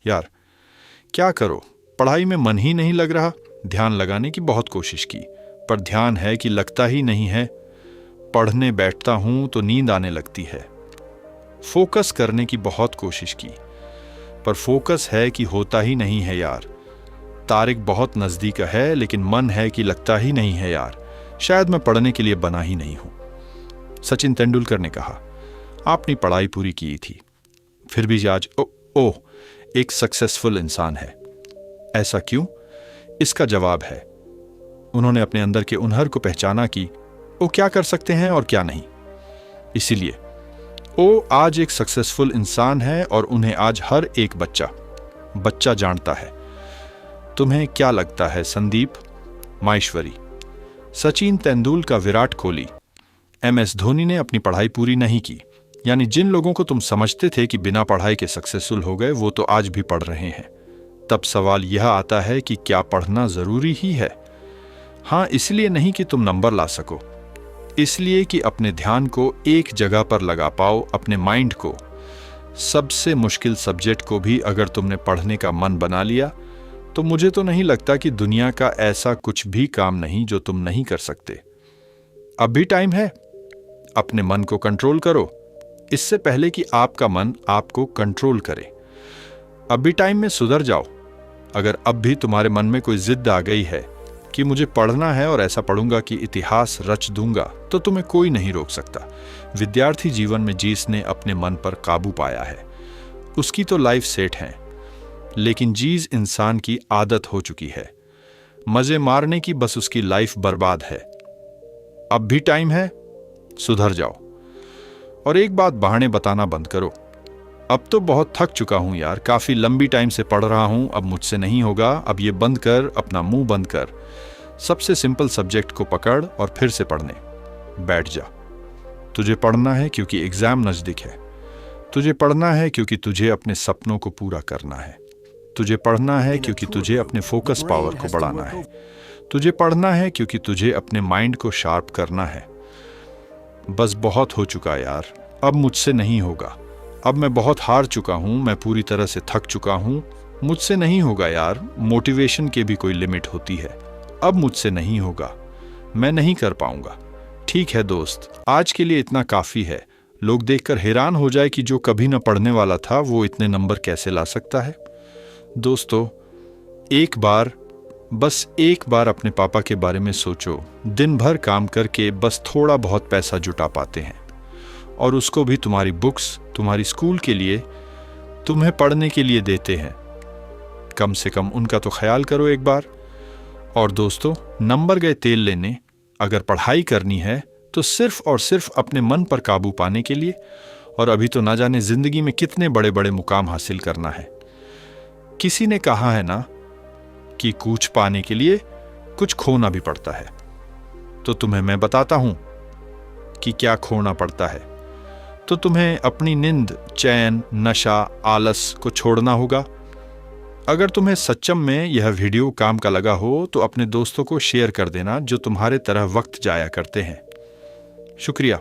यार क्या करो, पढ़ाई में मन ही नहीं लग रहा। ध्यान लगाने की बहुत कोशिश की, पर ध्यान है कि लगता ही नहीं है। पढ़ने बैठता हूं तो नींद आने लगती है। फोकस करने की बहुत कोशिश की, पर फोकस है कि होता ही नहीं है यार। तारीख बहुत नज़दीक है, लेकिन मन है कि लगता ही नहीं है यार। शायद मैं पढ़ने के लिए बना ही नहीं हूं। सचिन तेंदुलकर ने कहा, आपने पढ़ाई पूरी की थी, फिर भी आज ओह एक सक्सेसफुल इंसान है। ऐसा क्यों? इसका जवाब है, उन्होंने अपने अंदर के उन्हर को पहचाना कि वो क्या कर सकते हैं और क्या नहीं। इसीलिए वो आज एक सक्सेसफुल इंसान है और उन्हें आज हर एक बच्चा जानता है। तुम्हें क्या लगता है संदीप, माहेश्वरी, सचिन तेंदुलकर, विराट कोहली, MS धोनी ने अपनी पढ़ाई पूरी नहीं की? यानी जिन लोगों को तुम समझते थे कि बिना पढ़ाई के सक्सेसफुल हो गए, वो तो आज भी पढ़ रहे हैं। तब सवाल यह आता है कि क्या पढ़ना जरूरी ही है? हाँ, इसलिए नहीं कि तुम नंबर ला सको, इसलिए कि अपने ध्यान को एक जगह पर लगा पाओ, अपने माइंड को। सबसे मुश्किल सब्जेक्ट को भी अगर तुमने पढ़ने का मन बना लिया, तो मुझे तो नहीं लगता कि दुनिया का ऐसा कुछ भी काम नहीं जो तुम नहीं कर सकते। अब भी टाइम है, अपने मन को कंट्रोल करो, इससे पहले कि आपका मन आपको कंट्रोल करे। अब भी टाइम में सुधर जाओ। अगर अब भी तुम्हारे मन में कोई जिद आ गई है कि मुझे पढ़ना है और ऐसा पढ़ूंगा कि इतिहास रच दूंगा, तो तुम्हें कोई नहीं रोक सकता। विद्यार्थी जीवन में जिसने अपने मन पर काबू पाया है, उसकी तो लाइफ सेट है, लेकिन जिस इंसान की आदत हो चुकी है मजे मारने की, बस उसकी लाइफ बर्बाद है। अब भी टाइम है, सुधर जाओ। और एक बात, बहाने बताना बंद करो। अब तो बहुत थक चुका हूं यार, काफी लंबी टाइम से पढ़ रहा हूं, अब मुझसे नहीं होगा। अब ये बंद कर, अपना मुंह बंद कर, सबसे सिंपल सब्जेक्ट को पकड़ और फिर से पढ़ने बैठ जा। तुझे पढ़ना है क्योंकि एग्जाम नजदीक है। तुझे पढ़ना है क्योंकि तुझे अपने सपनों को पूरा करना है। तुझे पढ़ना है क्योंकि तुझे अपने फोकस पावर को बढ़ाना है। तुझे पढ़ना है क्योंकि तुझे अपने माइंड को शार्प करना है। बस बहुत हो चुका यार, अब मुझसे नहीं होगा। अब मैं बहुत हार चुका हूं, मैं पूरी तरह से थक चुका हूं। मुझसे नहीं होगा यार। मोटिवेशन के भी कोई लिमिट होती है। अब मुझसे नहीं होगा, मैं नहीं कर पाऊंगा। ठीक है दोस्त, आज के लिए इतना काफी है। लोग देखकर हैरान हो जाए कि जो कभी न पढ़ने वाला था वो इतने नंबर कैसे ला सकता है। दोस्तों, बस एक बार अपने पापा के बारे में सोचो। दिन भर काम करके बस थोड़ा बहुत पैसा जुटा पाते हैं, और उसको भी तुम्हारी बुक्स, तुम्हारी स्कूल के लिए, तुम्हें पढ़ने के लिए देते हैं। कम से कम उनका तो ख्याल करो एक बार। और दोस्तों, नंबर गए तेल लेने, अगर पढ़ाई करनी है तो सिर्फ और सिर्फ अपने मन पर काबू पाने के लिए। और अभी तो ना जाने जिंदगी में कितने बड़े बड़े मुकाम हासिल करना है। किसी ने कहा है ना कि कुछ पाने के लिए कुछ खोना भी पड़ता है। तो तुम्हें मैं बताता हूं कि क्या खोना पड़ता है। तो तुम्हें अपनी नींद, चैन, नशा, आलस को छोड़ना होगा। अगर तुम्हें सच्चम में यह वीडियो काम का लगा हो तो अपने दोस्तों को शेयर कर देना जो तुम्हारे तरह वक्त जाया करते हैं। शुक्रिया।